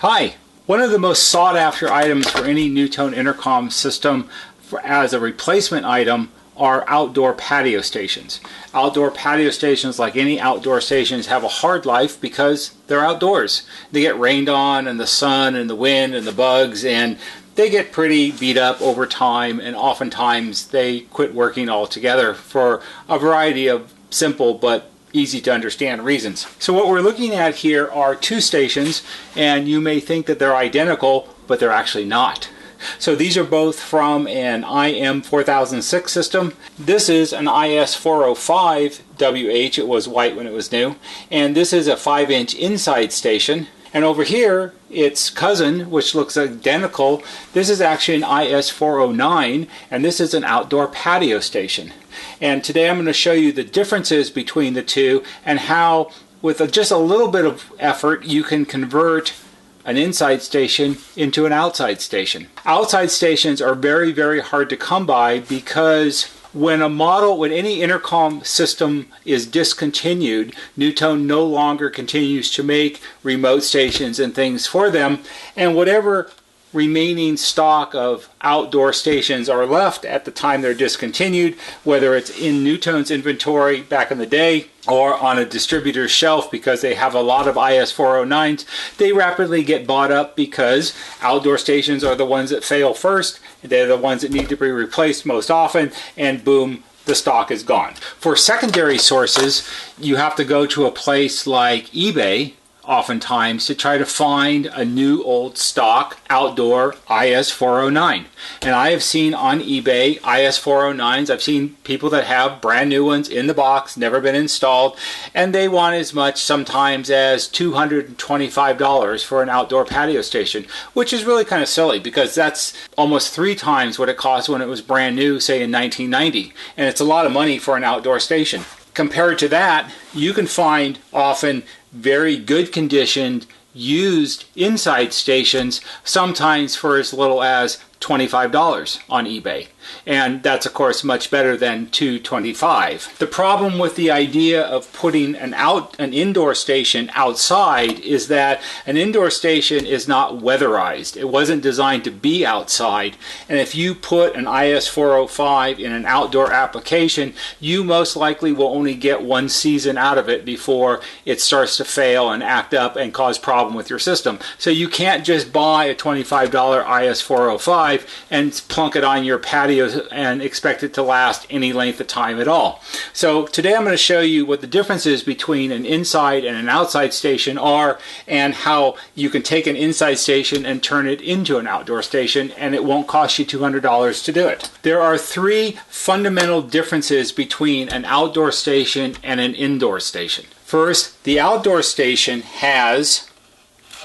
Hi! One of the most sought after items for any NuTone intercom system as a replacement item are outdoor patio stations. Outdoor patio stations, like any outdoor stations, have a hard life because they're outdoors. They get rained on and the sun and the wind and the bugs, and they get pretty beat up over time, and oftentimes they quit working altogether for a variety of simple but easy to understand reasons. So what we're looking at here are two stations, and you may think that they're identical, but they're actually not. So these are both from an IM4006 system. This is an IS405WH. It was white when it was new. And this is a 5-inch inside station. And over here, its cousin, which looks identical, this is actually an IS409, and this is an outdoor patio station. And today I'm going to show you the differences between the two and how, with just a little bit of effort, you can convert an inside station into an outside station. Outside stations are very, very hard to come by because when any intercom system is discontinued, NuTone no longer continues to make remote stations and things for them, and whatever remaining stock of outdoor stations are left at the time they're discontinued, whether it's in NuTone's inventory back in the day or on a distributor's shelf because they have a lot of IS409s, they rapidly get bought up because outdoor stations are the ones that fail first. They're the ones that need to be replaced most often, and boom, the stock is gone. For secondary sources, you have to go to a place like eBay oftentimes to try to find a new old stock outdoor IS409. And I have seen on eBay IS409s, I've seen people that have brand new ones in the box, never been installed, and they want as much sometimes as $225 for an outdoor patio station, which is really kind of silly because that's almost 3 times what it cost when it was brand new, say in 1990. And it's a lot of money for an outdoor station. Compared to that, you can find often very good conditioned used inside stations, sometimes for as little as $25 on eBay. And that's of course much better than $225. The problem with the idea of putting an indoor station outside is that an indoor station is not weatherized. It wasn't designed to be outside. And if you put an IS405 in an outdoor application, you most likely will only get one season out of it before it starts to fail and act up and cause problem with your system. So you can't just buy a $25 IS405 and plunk it on your patio and expect it to last any length of time at all. So today I'm going to show you what the differences between an inside and an outside station are, and how you can take an inside station and turn it into an outdoor station, and it won't cost you $200 to do it. There are 3 fundamental differences between an outdoor station and an indoor station. First, the outdoor station has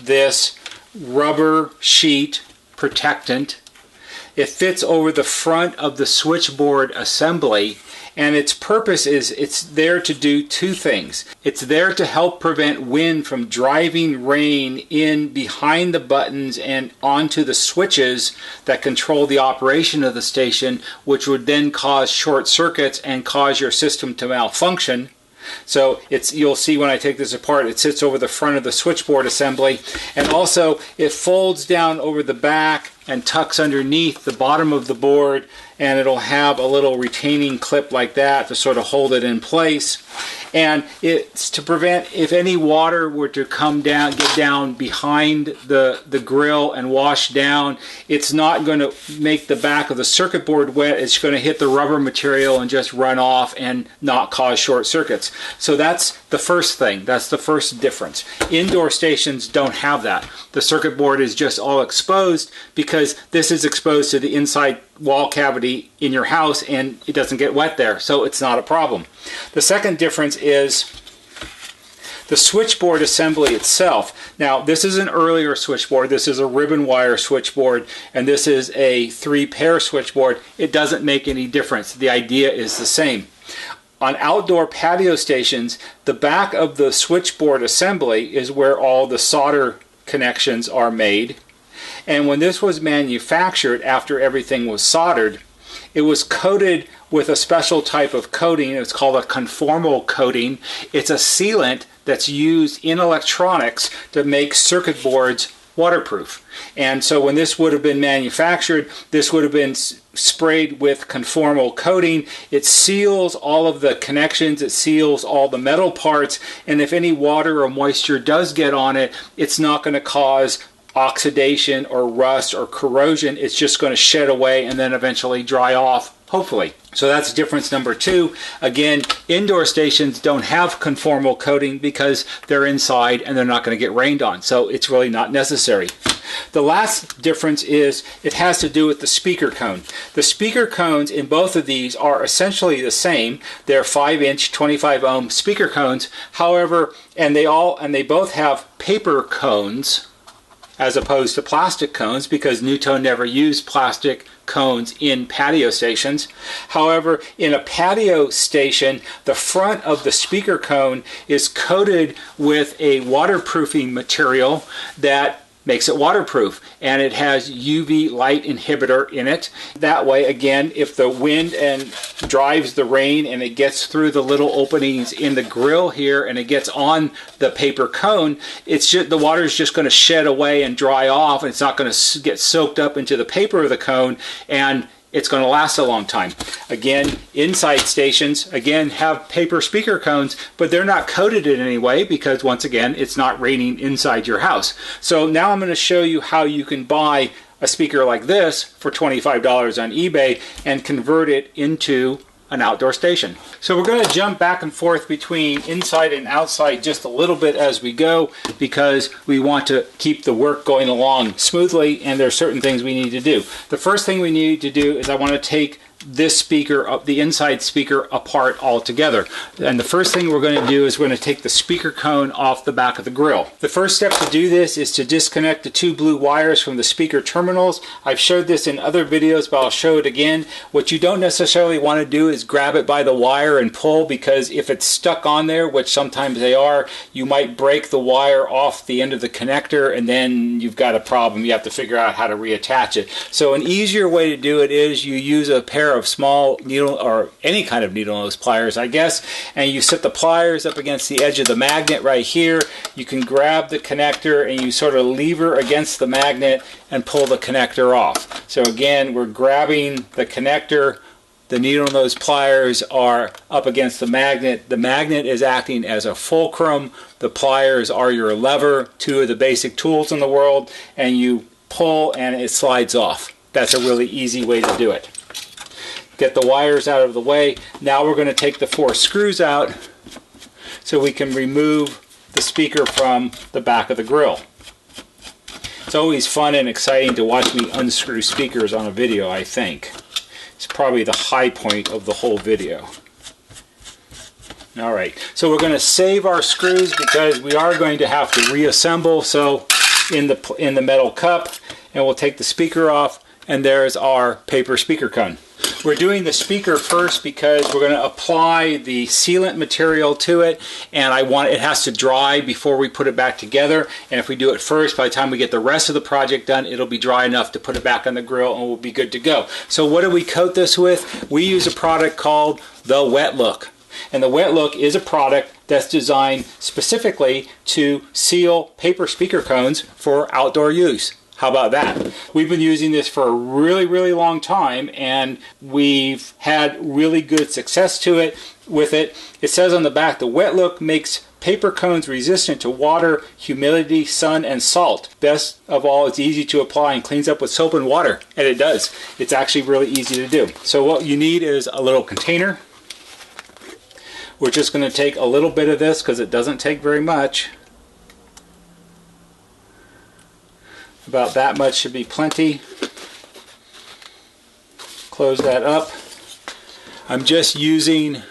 this rubber sheet protectant. It fits over the front of the switchboard assembly, and its purpose is it's there to do 2 things. It's there to help prevent wind from driving rain in behind the buttons and onto the switches that control the operation of the station, which would then cause short circuits and cause your system to malfunction. So you'll see when I take this apart, it sits over the front of the switchboard assembly, and also it folds down over the back and tucks underneath the bottom of the board, and it'll have a little retaining clip like that to sort of hold it in place. And it's to prevent if any water were to come down, get down behind the grill and wash down, it's not going to make the back of the circuit board wet. It's going to hit the rubber material and just run off and not cause short circuits. So that's the first thing. That's the first difference. Indoor stations don't have that. The circuit board is just all exposed because this is exposed to the inside wall cavity in your house and it doesn't get wet there, so it's not a problem. The second difference is the switchboard assembly itself. Now, this is an earlier switchboard. This is a ribbon wire switchboard, and this is a 3-pair switchboard. It doesn't make any difference. The idea is the same. On outdoor patio stations, the back of the switchboard assembly is where all the solder connections are made. And when this was manufactured, after everything was soldered, it was coated with a special type of coating. It's called a conformal coating. It's a sealant that's used in electronics to make circuit boards waterproof. And so when this would have been manufactured, this would have been sprayed with conformal coating. It seals all of the connections, it seals all the metal parts, and if any water or moisture does get on it, it's not going to cause oxidation or rust or corrosion. It's just going to shed away and then eventually dry off, hopefully. So that's difference number 2. Again, indoor stations don't have conformal coating because they're inside and they're not going to get rained on. So it's really not necessary. The last difference is it has to do with the speaker cone. The speaker cones in both of these are essentially the same. They're 5-inch 25 ohm speaker cones. However, and they both have paper cones as opposed to plastic cones, because NuTone never used plastic cones in patio stations. However, in a patio station, the front of the speaker cone is coated with a waterproofing material that makes it waterproof, and it has UV light inhibitor in it. That way, again, if the wind and drives the rain and it gets through the little openings in the grill here and it gets on the paper cone, it's just, the water is just going to shed away and dry off, and it's not going to get soaked up into the paper of the cone, and it's going to last a long time. Again, inside stations, again, have paper speaker cones, but they're not coated in any way because, once again, it's not raining inside your house. So now I'm going to show you how you can buy a speaker like this for $25 on eBay and convert it into an outdoor station. So we're going to jump back and forth between inside and outside just a little bit as we go, because we want to keep the work going along smoothly, and there are certain things we need to do. The first thing we need to do is I want to take this speaker, the inside speaker, apart altogether. And the first thing we're going to do is we're going to take the speaker cone off the back of the grill. The first step to do this is to disconnect the 2 blue wires from the speaker terminals. I've showed this in other videos, but I'll show it again. What you don't necessarily want to do is grab it by the wire and pull, because if it's stuck on there, which sometimes they are, you might break the wire off the end of the connector, and then you've got a problem. You have to figure out how to reattach it. So an easier way to do it is you use a pair of small needle, or any kind of needle nose pliers, I guess, and you set the pliers up against the edge of the magnet right here. You can grab the connector and you sort of lever against the magnet and pull the connector off. So again, we're grabbing the connector, the needle nose pliers are up against the magnet. The magnet is acting as a fulcrum. The pliers are your lever, 2 of the basic tools in the world, and you pull and it slides off. That's a really easy way to do it. Get the wires out of the way. Now we're going to take the 4 screws out so we can remove the speaker from the back of the grill. It's always fun and exciting to watch me unscrew speakers on a video, I think. It's probably the high point of the whole video. Alright, so we're going to save our screws because we are going to have to reassemble. So in the metal cup, and we'll take the speaker off, and there's our paper speaker cone. We're doing the speaker first because we're going to apply the sealant material to it, and it has to dry before we put it back together. And if we do it first, by the time we get the rest of the project done, it'll be dry enough to put it back on the grill and we'll be good to go. So what do we coat this with? We use a product called the Wet Look. And the Wet Look is a product that's designed specifically to seal paper speaker cones for outdoor use. How about that? We've been using this for a really, really long time, and we've had really good success with it. It says on the back, the Wet Look makes paper cones resistant to water, humidity, sun, and salt. Best of all, it's easy to apply and cleans up with soap and water. And it does. It's actually really easy to do. So what you need is a little container. We're just going to take a little bit of this because it doesn't take very much. About that much should be plenty. Close that up. I'm just using,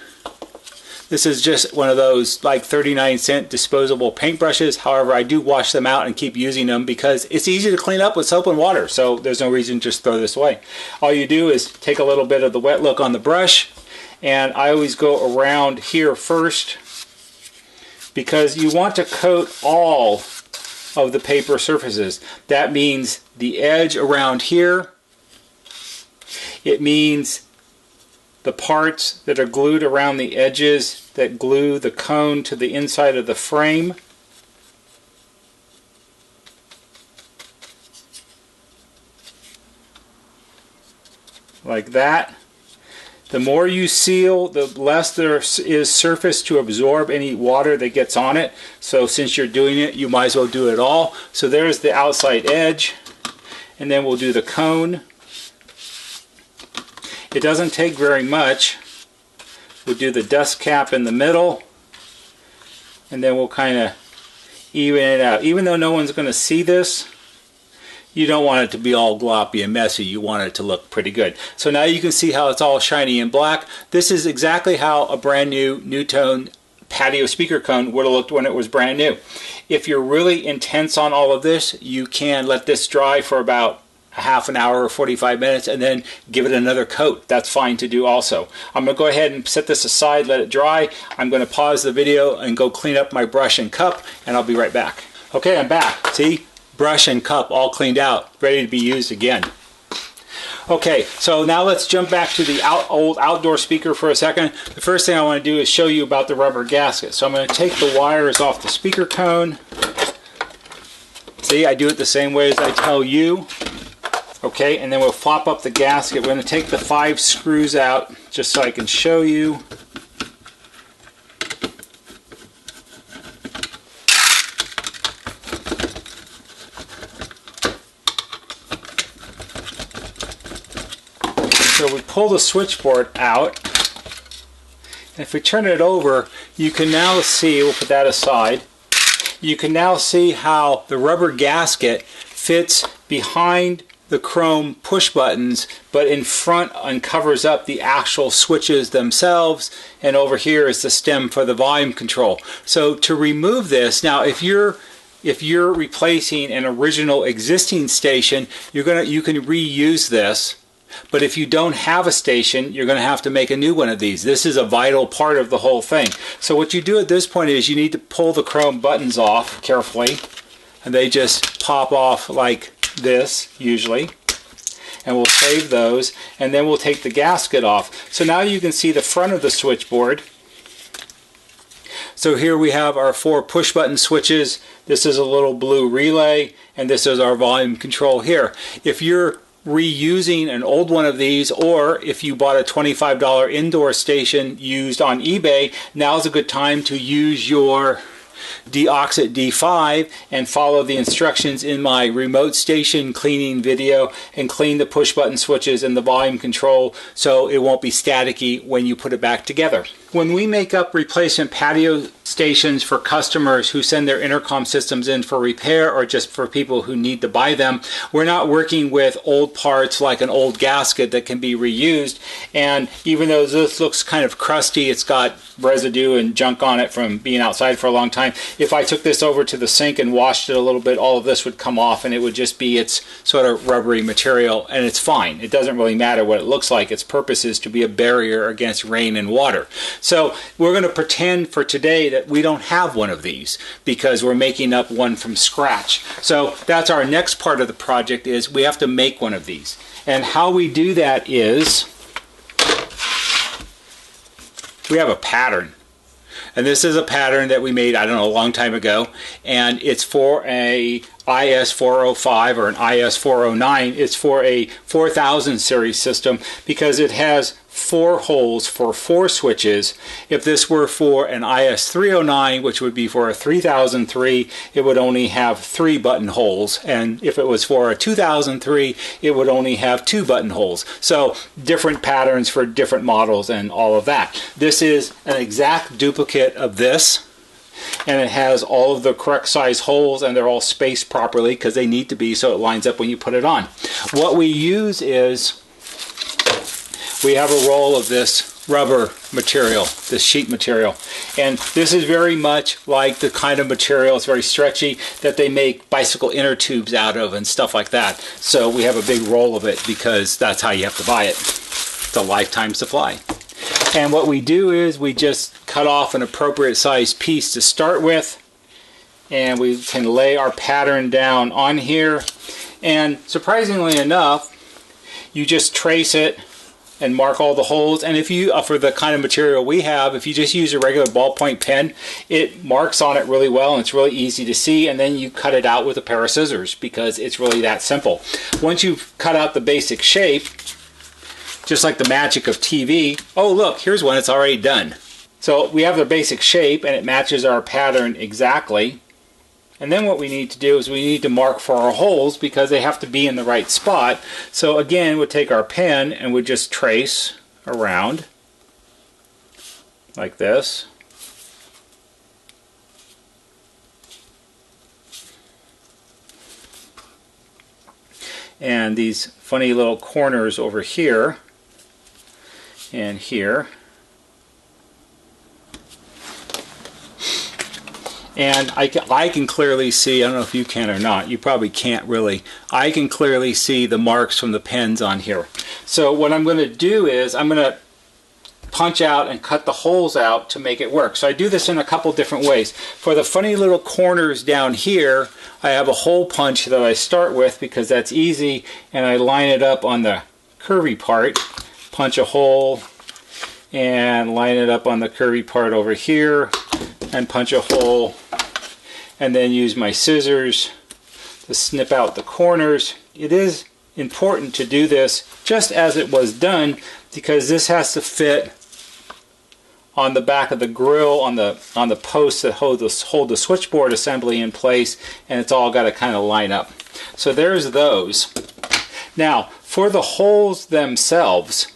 this is just one of those like 39-cent disposable paintbrushes. However, I do wash them out and keep using them because it's easy to clean up with soap and water. So there's no reason to just throw this away. All you do is take a little bit of the Wet Look on the brush, and I always go around here first because you want to coat all of the paper surfaces. That means the edge around here. It means the parts that are glued around the edges that glue the cone to the inside of the frame. like that. The more you seal, the less there is surface to absorb any water that gets on it. So since you're doing it, you might as well do it all. So there's the outside edge. And then we'll do the cone. It doesn't take very much. We'll do the dust cap in the middle. And then we'll kind of even it out. Even though no one's going to see this, you don't want it to be all gloppy and messy. You want it to look pretty good. So now you can see how it's all shiny and black. This is exactly how a brand new NuTone patio speaker cone would have looked when it was brand new. If you're really intense on all of this, you can let this dry for about a half an hour or 45 minutes and then give it another coat. That's fine to do also. I'm going to go ahead and set this aside, let it dry. I'm going to pause the video and go clean up my brush and cup, and I'll be right back. Okay, I'm back. See? Brush and cup all cleaned out, ready to be used again. Okay, so now let's jump back to the old outdoor speaker for a second. The first thing I want to do is show you about the rubber gasket. So I'm going to take the wires off the speaker cone. See, I do it the same way as I tell you. Okay, and then we'll flop up the gasket. We're going to take the 5 screws out just so I can show you. So we pull the switchboard out, and if we turn it over, you can now see, we'll put that aside, you can now see how the rubber gasket fits behind the chrome push buttons, but in front and covers up the actual switches themselves, and over here is the stem for the volume control. So to remove this, now if you're replacing an original existing station, you can reuse this. But if you don't have a station, you're going to have to make a new one of these. This is a vital part of the whole thing. So what you do at this point is you need to pull the chrome buttons off carefully, and they just pop off like this usually. And we'll save those, and then we'll take the gasket off. So now you can see the front of the switchboard. So here we have our 4 push button switches. This is a little blue relay, and this is our volume control here. If you're reusing an old one of these, or if you bought a $25 indoor station used on eBay, now's a good time to use your Deoxit D5 and follow the instructions in my remote station cleaning video and clean the push button switches and the volume control so it won't be staticky when you put it back together. When we make up replacement patio stations for customers who send their intercom systems in for repair or just for people who need to buy them, we're not working with old parts like an old gasket that can be reused. And even though this looks kind of crusty, it's got residue and junk on it from being outside for a long time, if I took this over to the sink and washed it a little bit, all of this would come off and it would just be its sort of rubbery material, and it's fine. It doesn't really matter what it looks like. Its purpose is to be a barrier against rain and water. So we're going to pretend for today that we don't have one of these because we're making up one from scratch. So that's our next part of the project, is we have to make one of these. And how we do that is we have a pattern. And this is a pattern that we made, I don't know, a long time ago. And it's for a IS405 or an IS409. It's for a 4000 series system because it has 4 holes for 4 switches. If this were for an IS309, which would be for a 3003, it would only have 3 button holes. And if it was for a 2003, it would only have 2 button holes. So different patterns for different models and all of that. This is an exact duplicate of this. And it has all of the correct size holes, and they're all spaced properly because they need to be so it lines up when you put it on. What we use is we have a roll of this rubber material, this sheet material. And this is very much like the kind of material, it's very stretchy, that they make bicycle inner tubes out of and stuff like that. So we have a big roll of it because that's how you have to buy it. It's a lifetime supply. And what we do is we just cut off an appropriate size piece to start with, and we can lay our pattern down on here. And surprisingly enough, you just trace it and mark all the holes. And if you, for the kind of material we have, if you just use a regular ballpoint pen, it marks on it really well and it's really easy to see. And then you cut it out with a pair of scissors because it's really that simple. Once you've cut out the basic shape, just like the magic of TV. Oh look, here's one that's already done. So we have the basic shape and it matches our pattern exactly. And then what we need to do is we need to mark for our holes because they have to be in the right spot. So again, we'll take our pen and we'll just trace around like this. And these funny little corners over here and here. And I can clearly see, I don't know if you can or not, you probably can't really, I can clearly see the marks from the pens on here. So what I'm going to do is I'm going to punch out and cut the holes out to make it work. So I do this in a couple different ways. For the funny little corners down here, I have a hole punch that I start with because that's easy, and I line it up on the curvy part, punch a hole, and line it up on the curvy part over here, and punch a hole, and then use my scissors to snip out the corners. It is important to do this just as it was done because this has to fit on the back of the grill, on the posts that hold the switchboard assembly in place, and it's all got to kind of line up. So there's those. Now for the holes themselves,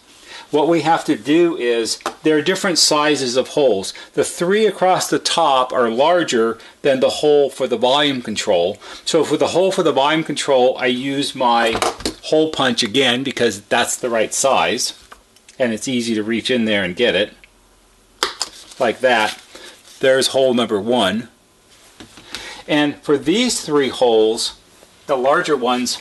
what we have to do is, there are different sizes of holes. The three across the top are larger than the hole for the volume control. So for the hole for the volume control, I use my hole punch again because that's the right size. And it's easy to reach in there and get it. Like that. There's hole number 1. And for these 3 holes, the larger ones,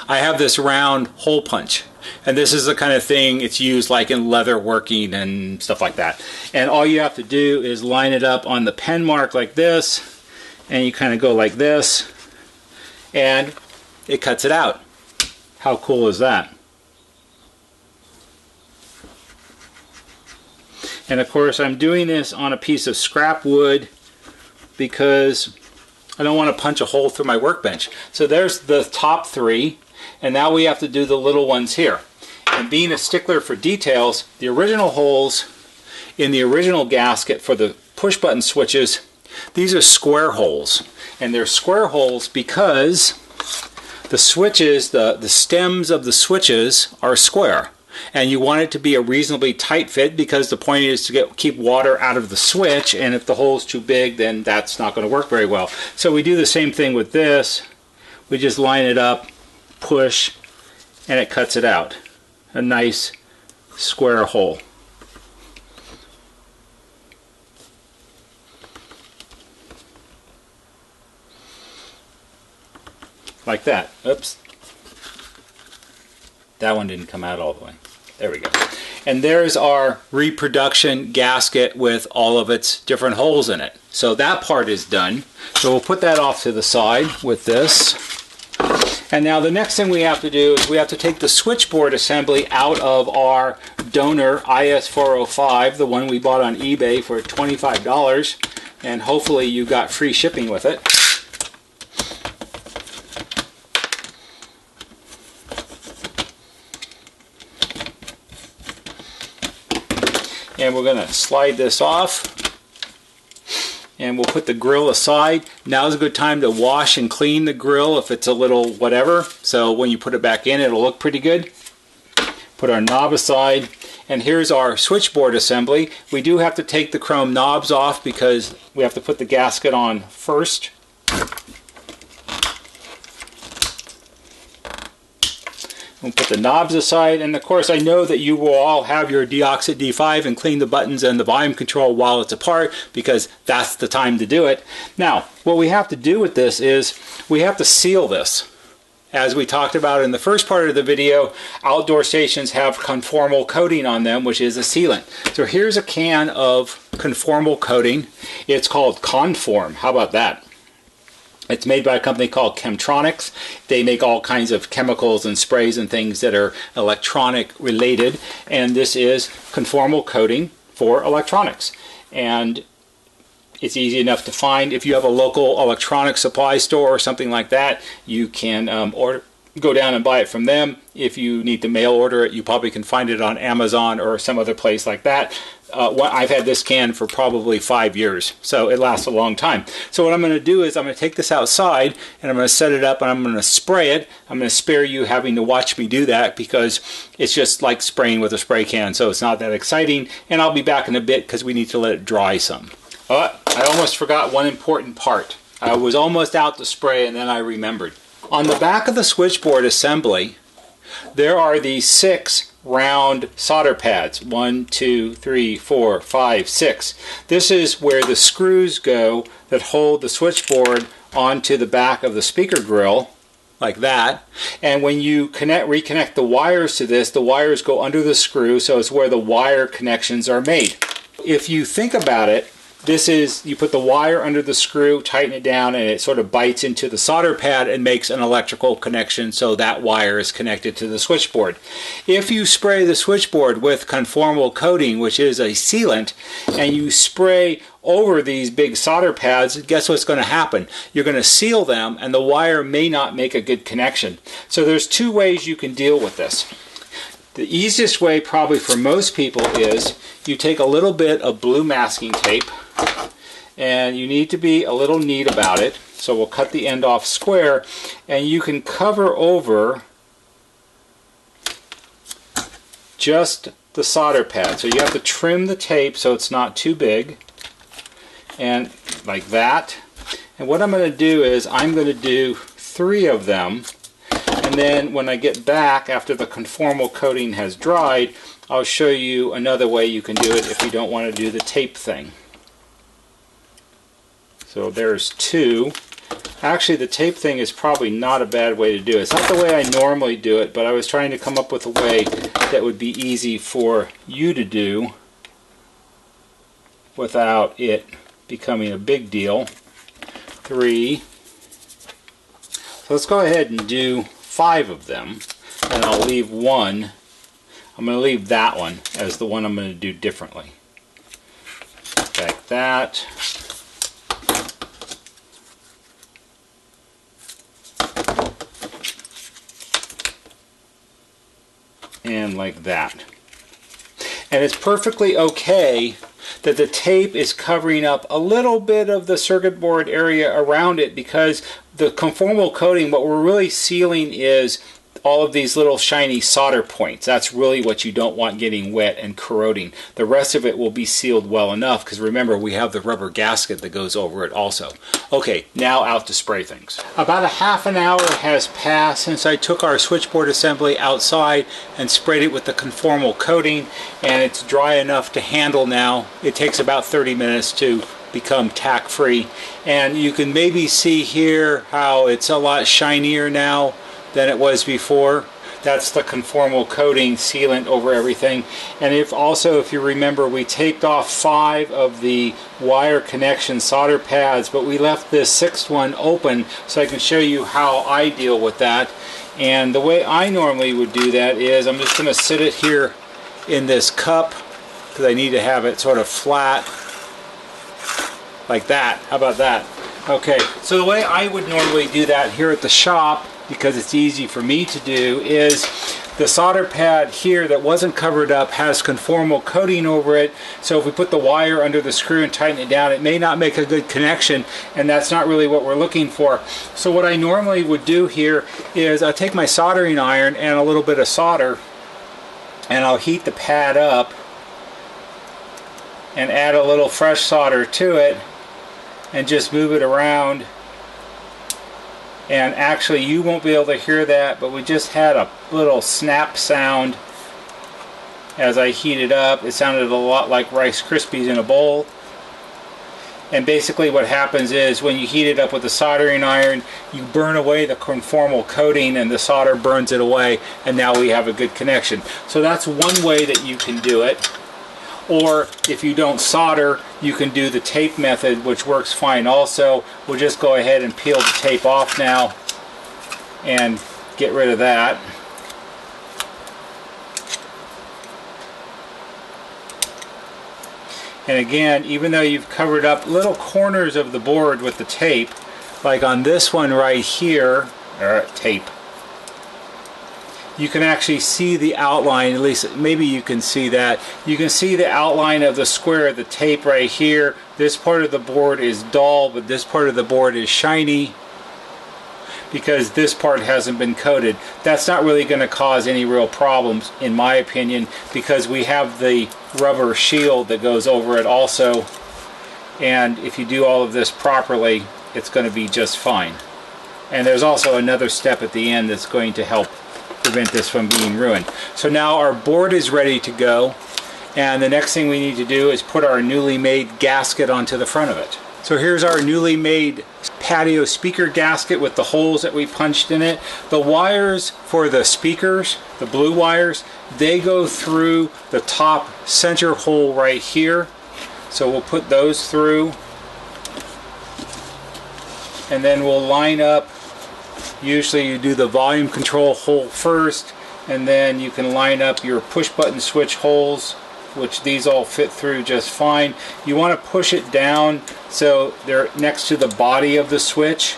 I have this round hole punch. And this is the kind of thing it's used like in leather working and stuff like that. And all you have to do is line it up on the pen mark like this, and you kind of go like this, and it cuts it out. How cool is that? And of course I'm doing this on a piece of scrap wood because I don't want to punch a hole through my workbench. So there's the top 3. And now we have to do the little ones here. And being a stickler for details, the original holes in the original gasket for the push button switches, these are square holes. And they're square holes because the switches, the stems of the switches are square. And you want it to be a reasonably tight fit because the point is to keep water out of the switch, and if the hole's too big, then that's not going to work very well. So we do the same thing with this. We just line it up, push, and it cuts it out. A nice square hole. Like that. Oops. That one didn't come out all the way. There we go. And there's our reproduction gasket with all of its different holes in it. So that part is done. So we'll put that off to the side with this. And now the next thing we have to do is we have to take the switchboard assembly out of our donor IS405, the one we bought on eBay for $25, and hopefully you got free shipping with it. And we're going to slide this off. And we'll put the grill aside. Now's a good time to wash and clean the grill if it's a little whatever. So when you put it back in, it'll look pretty good. Put our knob aside. And here's our switchboard assembly. We do have to take the chrome knobs off because we have to put the gasket on first. We'll put the knobs aside, and of course I know that you will all have your Deoxit D5 and clean the buttons and the volume control while it's apart because that's the time to do it. Now, what we have to do with this is we have to seal this. As we talked about in the first part of the video, outdoor stations have conformal coating on them, which is a sealant. So here's a can of conformal coating. It's called Conform. How about that? It's made by a company called Chemtronics. They make all kinds of chemicals and sprays and things that are electronic related. And this is conformal coating for electronics. And it's easy enough to find. If you have a local electronic supply store or something like that, you can go down and buy it from them. If you need to mail order it, you probably can find it on Amazon or some other place like that. I've had this can for probably 5 years, so it lasts a long time. So what I'm going to do is I'm going to take this outside and I'm going to set it up and I'm going to spray it. I'm going to spare you having to watch me do that because it's just like spraying with a spray can, so it's not that exciting. And I'll be back in a bit because we need to let it dry some. I almost forgot one important part. I was almost out to spray and then I remembered. On the back of the switchboard assembly, there are these 6 round solder pads. 1, 2, 3, 4, 5, 6. This is where the screws go that hold the switchboard onto the back of the speaker grill, like that. And when you reconnect the wires to this, the wires go under the screw, so it's where the wire connections are made. If you think about it, this is, you put the wire under the screw, tighten it down, and it sort of bites into the solder pad and makes an electrical connection, so that wire is connected to the switchboard. If you spray the switchboard with conformal coating, which is a sealant, and you spray over these big solder pads, guess what's going to happen? You're going to seal them, and the wire may not make a good connection. So there's 2 ways you can deal with this. The easiest way probably for most people is you take a little bit of blue masking tape, and you need to be a little neat about it. So we'll cut the end off square, and you can cover over just the solder pad. So you have to trim the tape so it's not too big, and like that. And what I'm going to do is I'm going to do 3 of them. And then when I get back after the conformal coating has dried, I'll show you another way you can do it if you don't want to do the tape thing. So there's 2. Actually, the tape thing is probably not a bad way to do it. It's not the way I normally do it, but I was trying to come up with a way that would be easy for you to do without it becoming a big deal. 3. So let's go ahead and do 5 of them, and I'll leave 1. I'm going to leave that one as the one I'm going to do differently. Like that. And like that. And it's perfectly okay that the tape is covering up a little bit of the circuit board area around it, because the conformal coating, what we're really sealing is all of these little shiny solder points. That's really what you don't want getting wet and corroding. The rest of it will be sealed well enough, because remember, we have the rubber gasket that goes over it also. Okay, now out to spray things. About a half an hour has passed since I took our switchboard assembly outside and sprayed it with the conformal coating, and it's dry enough to handle now. It takes about 30 minutes to become tack free, and you can maybe see here how it's a lot shinier now than it was before. That's the conformal coating sealant over everything. And if you remember, we taped off 5 of the wire connection solder pads, but we left this 6th one open so I can show you how I deal with that. And the way I normally would do that is I'm just going to sit it here in this cup, because I need to have it sort of flat like that. How about that? Okay, so the way I would normally do that here at the shop, because it's easy for me to do, is the solder pad here that wasn't covered up has conformal coating over it, so if we put the wire under the screw and tighten it down, it may not make a good connection, and that's not really what we're looking for. So what I normally would do here is I'll take my soldering iron and a little bit of solder, and I'll heat the pad up and add a little fresh solder to it and just move it around. And actually, you won't be able to hear that, but we just had a little snap sound as I heated up. It sounded a lot like Rice Krispies in a bowl. And basically what happens is when you heat it up with the soldering iron, you burn away the conformal coating and the solder burns it away, and now we have a good connection. So that's one way that you can do it. Or if you don't solder, you can do the tape method, which works fine also. We'll just go ahead and peel the tape off now and get rid of that. And again, even though you've covered up little corners of the board with the tape, like on this one right here, tape. you can actually see the outline, at least maybe you can see that. You can see the outline of the square, the tape right here. This part of the board is dull, but this part of the board is shiny because this part hasn't been coated. That's not really going to cause any real problems, in my opinion, because we have the rubber shield that goes over it also. And if you do all of this properly, it's going to be just fine. And there's also another step at the end that's going to help prevent this from being ruined. So now our board is ready to go, and the next thing we need to do is put our newly made gasket onto the front of it. So here's our newly made patio speaker gasket with the holes that we punched in it. The wires for the speakers, the blue wires, they go through the top center hole right here. So we'll put those through, and then we'll line up. Usually you do the volume control hole first, and then you can line up your push button switch holes, which these all fit through just fine. You want to push it down so they're next to the body of the switch,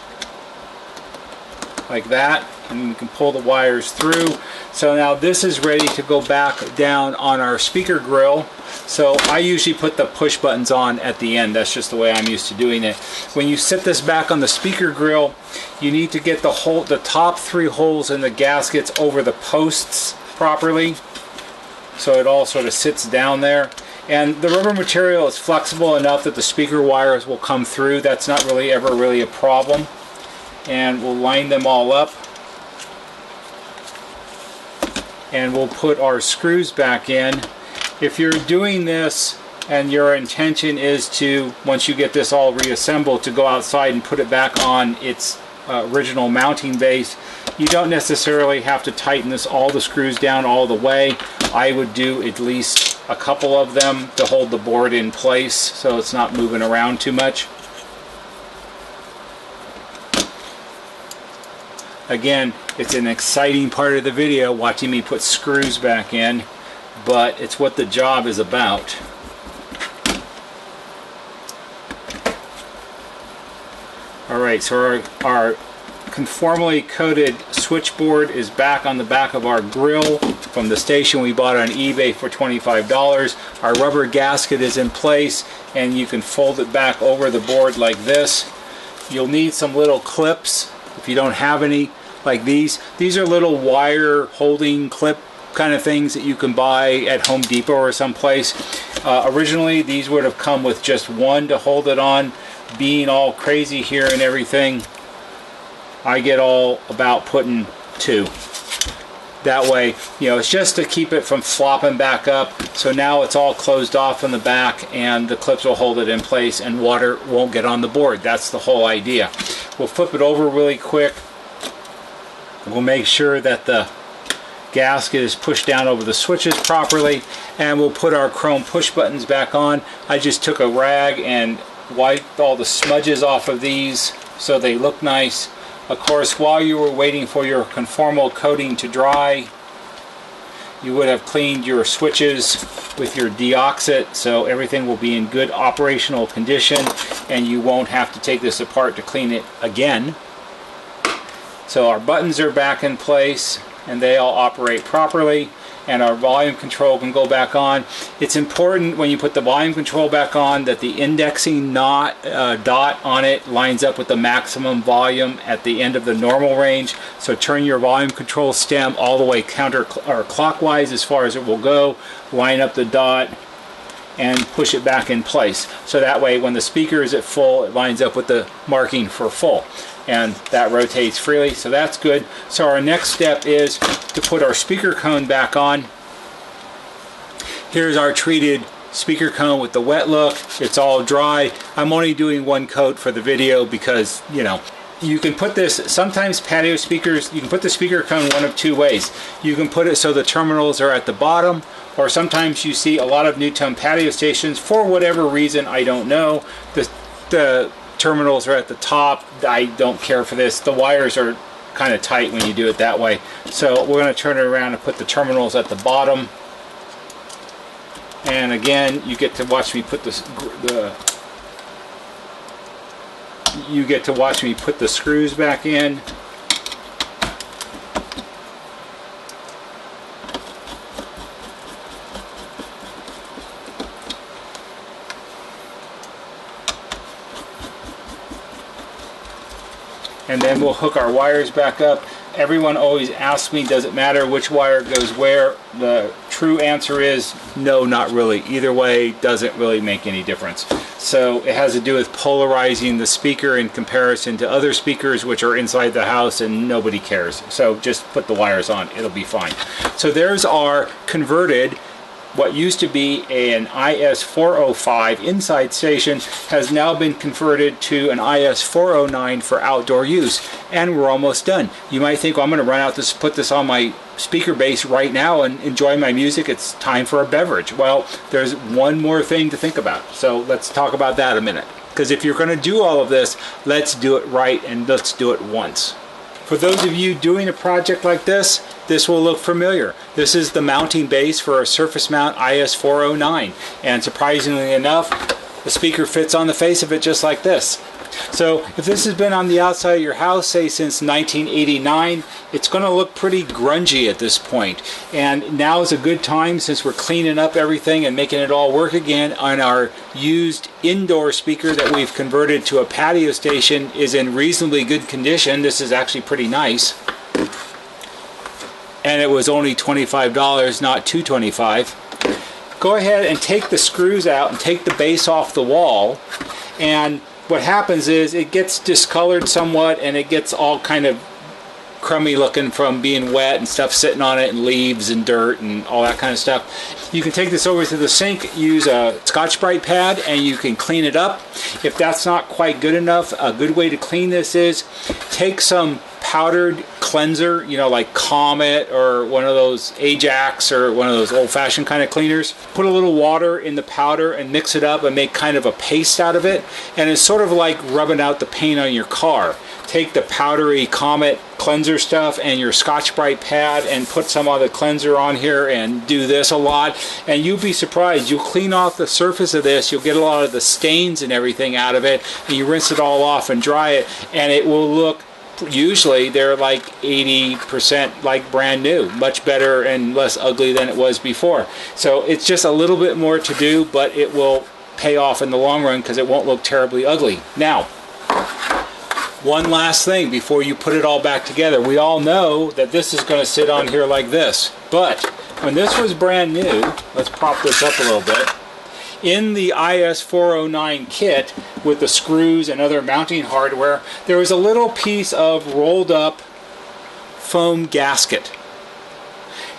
like that, and you can pull the wires through. So now this is ready to go back down on our speaker grill. So I usually put the push buttons on at the end. That's just the way I'm used to doing it. When you sit this back on the speaker grill, you need to get the top 3 holes in the gaskets over the posts properly, so it all sort of sits down there. And the rubber material is flexible enough that the speaker wires will come through. That's not ever really a problem. And we'll line them all up, and we'll put our screws back in. If you're doing this and your intention is to, once you get this all reassembled, to go outside and put it back on its original mounting base, you don't necessarily have to tighten all the screws down all the way. I would do at least a couple of them to hold the board in place so it's not moving around too much. Again, it's an exciting part of the video watching me put screws back in, but it's what the job is about. Alright, so our conformally coated switchboard is back on the back of our grill from the station we bought on eBay for $25. Our rubber gasket is in place, and you can fold it back over the board like this. You'll need some little clips if you don't have any, like these. These are little wire holding clip kind of things that you can buy at Home Depot or someplace. Originally these would have come with just one to hold it on. Being all crazy here and everything, I get all about putting 2. That way, you know, it's just to keep it from flopping back up. So now it's all closed off in the back, and the clips will hold it in place and water won't get on the board. That's the whole idea. We'll flip it over really quick. We'll make sure that the gasket is pushed down over the switches properly, and we'll put our chrome push buttons back on. I just took a rag and wiped all the smudges off of these so they look nice. Of course, while you were waiting for your conformal coating to dry, you would have cleaned your switches with your deoxit, so everything will be in good operational condition, and you won't have to take this apart to clean it again. So our buttons are back in place, and they all operate properly, and our volume control can go back on. It's important when you put the volume control back on that the indexing dot on it lines up with the maximum volume at the end of the normal range. So turn your volume control stem all the way clockwise as far as it will go, line up the dot, and push it back in place. So that way when the speaker is at full, it lines up with the marking for full, and that rotates freely, so that's good. So our next step is to put our speaker cone back on. Here's our treated speaker cone with the wet look. It's all dry. I'm only doing 1 coat for the video because, you know, you can put this, sometimes patio speakers, you can put the speaker cone one of 2 ways. You can put it so the terminals are at the bottom, or sometimes you see a lot of NuTone patio stations, for whatever reason, I don't know, the terminals are at the top. I don't care for this. The wires are kind of tight when you do it that way. So we're going to turn it around and put the terminals at the bottom. And again, you get to watch me put the screws back in. and then we'll hook our wires back up. Everyone always asks me, does it matter which wire goes where? The true answer is no, not really. Either way doesn't really make any difference. So it has to do with polarizing the speaker in comparison to other speakers which are inside the house and nobody cares. So just put the wires on, it'll be fine. So there's our converted, what used to be an IS405 inside station has now been converted to an IS409 for outdoor use, and we're almost done. You might think, well, I'm going to run out to put this on my speaker base right now and enjoy my music. It's time for a beverage. Well, there's one more thing to think about, so let's talk about that a minute. Because if you're going to do all of this, let's do it right, and let's do it once. For those of you doing a project like this will look familiar. This is the mounting base for a surface mount IS409, and surprisingly enough, the speaker fits on the face of it just like this. So if this has been on the outside of your house, say since 1989, it's going to look pretty grungy at this point. And now is a good time, since we're cleaning up everything and making it all work again, on our used indoor speaker that we've converted to a patio station is in reasonably good condition. This is actually pretty nice. And it was only $25, not $225. Go ahead and take the screws out and take the base off the wall, and what happens is it gets discolored somewhat and it gets all kind of crummy looking from being wet and stuff sitting on it, and leaves and dirt and all that kind of stuff. You can take this over to the sink, use a Scotch-Brite pad, and you can clean it up. If that's not quite good enough, a good way to clean this is take some powdered cleanser, you know, like Comet or one of those Ajax or one of those old-fashioned kind of cleaners. Put a little water in the powder and mix it up and make kind of a paste out of it, and it's sort of like rubbing out the paint on your car. Take the powdery Comet cleanser stuff and your Scotch-Brite pad and put some of the cleanser on here and do this a lot, and you'll be surprised. You'll clean off the surface of this, you'll get a lot of the stains and everything out of it, and you rinse it all off and dry it, and it will look, usually they're like 80% like brand new, much better and less ugly than it was before. So it's just a little bit more to do, but it will pay off in the long run because it won't look terribly ugly. Now, one last thing before you put it all back together. We all know that this is going to sit on here like this, but when this was brand new, let's prop this up a little bit, in the IS409 kit with the screws and other mounting hardware, there was a little piece of rolled up foam gasket,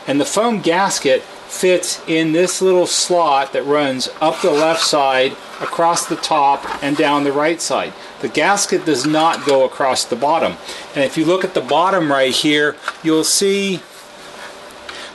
and the foam gasket fits in this little slot that runs up the left side, across the top, and down the right side. The gasket does not go across the bottom. And if you look at the bottom right here, you'll see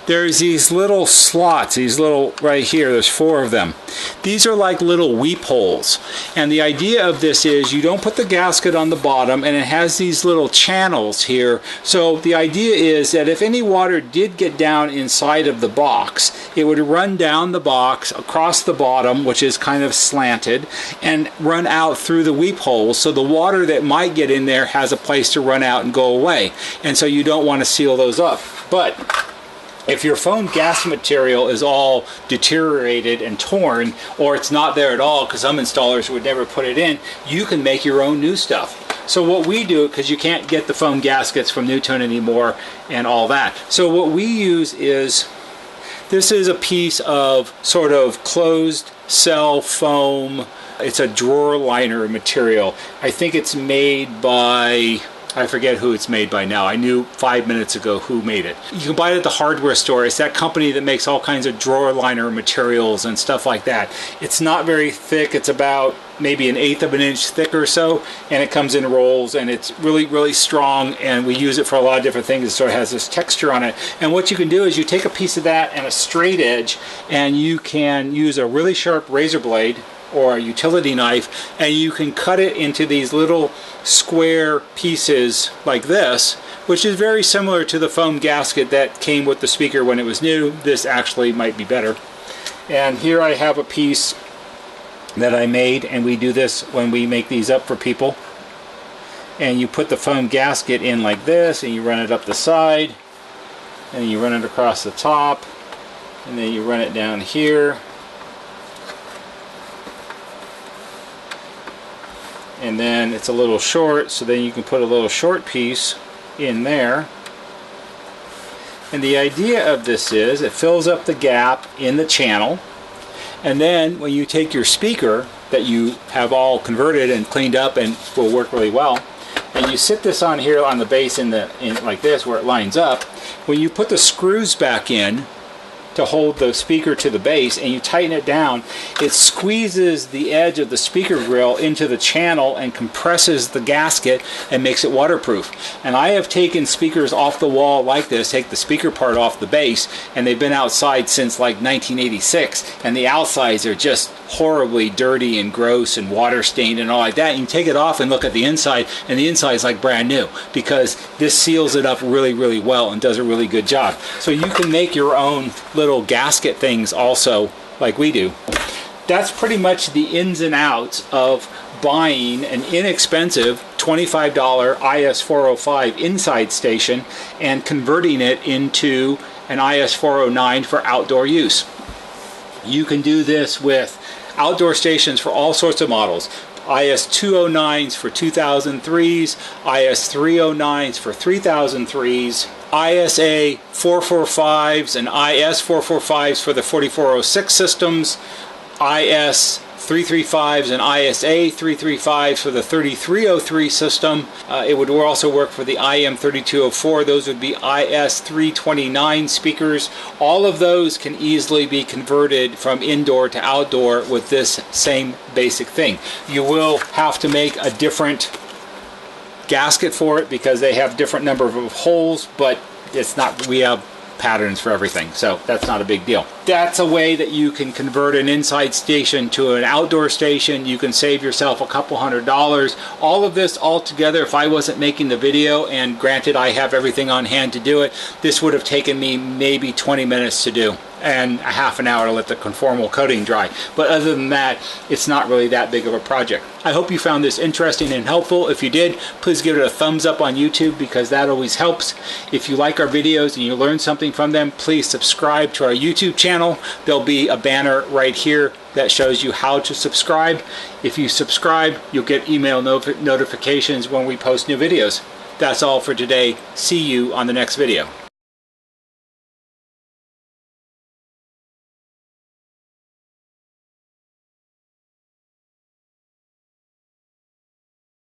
there's these little slots, these little, right here, there's 4 of them. These are like little weep holes. And the idea of this is you don't put the gasket on the bottom, and it has these little channels here. So the idea is that if any water did get down inside of the box, it would run down the box, across the bottom, which is kind of slanted, and run out through the weep holes. So the water that might get in there has a place to run out and go away. And so you don't want to seal those up. But if your foam gas material is all deteriorated and torn, or it's not there at all because some installers would never put it in, you can make your own new stuff. So what we do, because you can't get the foam gaskets from NuTone anymore and all that, so what we use is, this is a piece of sort of closed cell foam. It's a drawer liner material. I think it's made by, I forget who it's made by now. I knew 5 minutes ago who made it. You can buy it at the hardware store. It's that company that makes all kinds of drawer liner materials and stuff like that. It's not very thick. It's about maybe 1/8 of an inch thick or so, and it comes in rolls, and it's really, really strong, and we use it for a lot of different things. It sort of has this texture on it. And what you can do is you take a piece of that and a straight edge, and you can use a really sharp razor blade or a utility knife, and you can cut it into these little square pieces like this, which is very similar to the foam gasket that came with the speaker when it was new. This actually might be better. And here I have a piece that I made, and we do this when we make these up for people. And you put the foam gasket in like this, and you run it up the side, and then you run it across the top, and then you run it down here. and then it's a little short, so then you can put a little short piece in there. And the idea of this is it fills up the gap in the channel, and then when you take your speaker that you have all converted and cleaned up and will work really well, and you sit this on here on the base in like this where it lines up, when you put the screws back in to hold the speaker to the base and you tighten it down, it squeezes the edge of the speaker grill into the channel and compresses the gasket and makes it waterproof. And I have taken speakers off the wall like this, take the speaker part off the base, and they've been outside since like 1986, and the outsides are just horribly dirty and gross and water stained and all like that. You can take it off and look at the inside, and the inside is like brand new because this seals it up really, really well and does a really good job. So you can make your own little gasket things also like we do. That's pretty much the ins and outs of buying an inexpensive $25 IS405 inside station and converting it into an IS409 for outdoor use. You can do this with outdoor stations for all sorts of models. IS209s for 2003s, IS309s for 3003s, ISA 445s and IS445s for the 4406 systems, IS 335s and ISA 335s for the 3303 system. It would also work for the IM3204. Those would be IS 329 speakers. All of those can easily be converted from indoor to outdoor with this same basic thing. You will have to make a different gasket for it because they have different number of holes, but it's not, we have patterns for everything, so that's not a big deal. That's a way that you can convert an inside station to an outdoor station. You can save yourself a couple $100. All of this all together, if I wasn't making the video, and granted I have everything on hand to do it, this would have taken me maybe 20 minutes to do and a half an hour to let the conformal coating dry. But other than that, it's not really that big of a project. I hope you found this interesting and helpful. If you did, please give it a thumbs up on YouTube because that always helps. If you like our videos and you learn something from them, please subscribe to our YouTube channel. There'll be a banner right here that shows you how to subscribe. If you subscribe, you'll get email notifications when we post new videos. That's all for today. See you on the next video.